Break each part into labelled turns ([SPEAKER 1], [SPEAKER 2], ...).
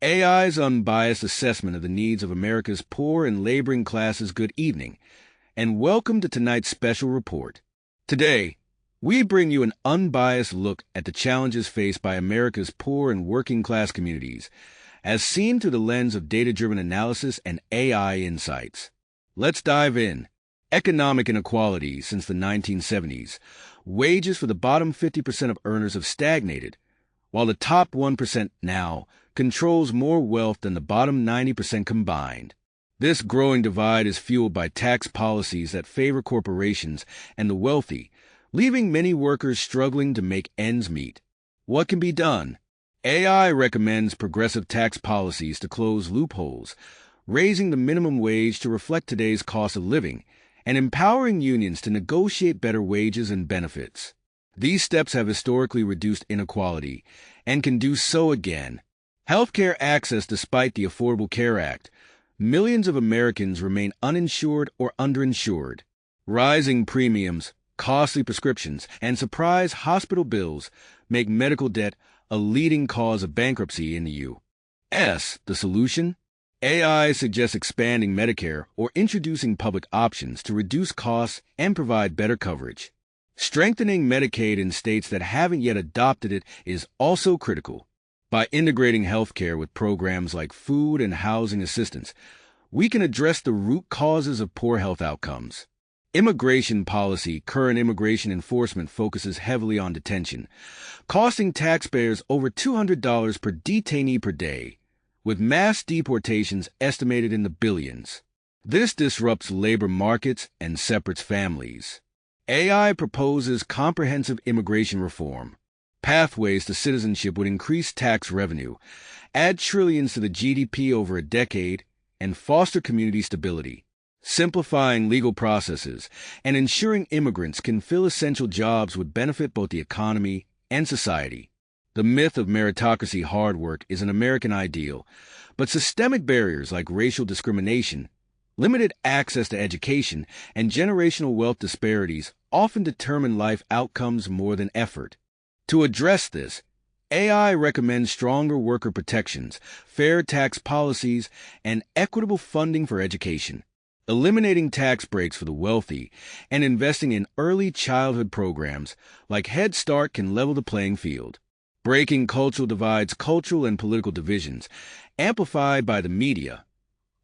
[SPEAKER 1] AI's unbiased assessment of the needs of America's poor and laboring classes. Good evening, and welcome to tonight's special report. Today, we bring you an unbiased look at the challenges faced by America's poor and working class communities, as seen through the lens of data-driven analysis and AI insights. Let's dive in. Economic inequality since the 1970s. Wages for the bottom 50% of earners have stagnated, while the top 1% now controls more wealth than the bottom 90% combined. This growing divide is fueled by tax policies that favor corporations and the wealthy, leaving many workers struggling to make ends meet. What can be done? AI recommends progressive tax policies to close loopholes, raising the minimum wage to reflect today's cost of living, and empowering unions to negotiate better wages and benefits. These steps have historically reduced inequality and can do so again. Healthcare access. Despite the Affordable Care Act, millions of Americans remain uninsured or underinsured. Rising premiums, costly prescriptions, and surprise hospital bills make medical debt a leading cause of bankruptcy in the U.S. The solution? AI suggests expanding Medicare or introducing public options to reduce costs and provide better coverage. Strengthening Medicaid in states that haven't yet adopted it is also critical. By integrating healthcare with programs like food and housing assistance, we can address the root causes of poor health outcomes. Immigration policy. Current immigration enforcement focuses heavily on detention, costing taxpayers over $200 per detainee per day, with mass deportations estimated in the billions. This disrupts labor markets and separates families. AI proposes comprehensive immigration reform. Pathways to citizenship would increase tax revenue, add trillions to the GDP over a decade, and foster community stability. Simplifying legal processes and ensuring immigrants can fill essential jobs would benefit both the economy and society. The myth of meritocracy. Hard work is an American ideal, but systemic barriers like racial discrimination, limited access to education, and generational wealth disparities often determine life outcomes more than effort. To address this, AI recommends stronger worker protections, fair tax policies, and equitable funding for education. Eliminating tax breaks for the wealthy and investing in early childhood programs like Head Start can level the playing field. Breaking cultural divides. Cultural and political divisions, amplified by the media,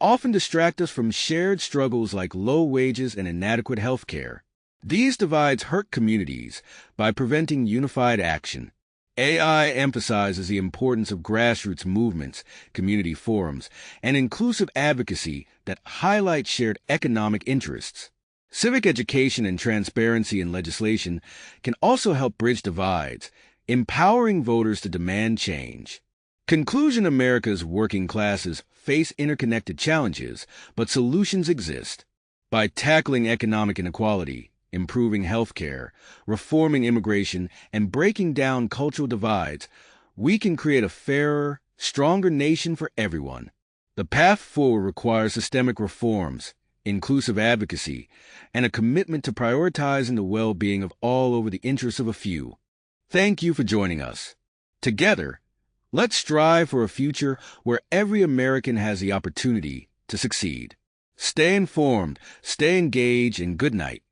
[SPEAKER 1] often distract us from shared struggles like low wages and inadequate health care. These divides hurt communities by preventing unified action. AI emphasizes the importance of grassroots movements, community forums, and inclusive advocacy that highlight shared economic interests. Civic education and transparency in legislation can also help bridge divides, empowering voters to demand change. Conclusion. America's working classes face interconnected challenges, but solutions exist. By tackling economic inequality, improving healthcare, reforming immigration, and breaking down cultural divides, we can create a fairer, stronger nation for everyone. The path forward requires systemic reforms, inclusive advocacy, and a commitment to prioritizing the well-being of all over the interests of a few. Thank you for joining us. Together, let's strive for a future where every American has the opportunity to succeed. Stay informed, stay engaged, and good night.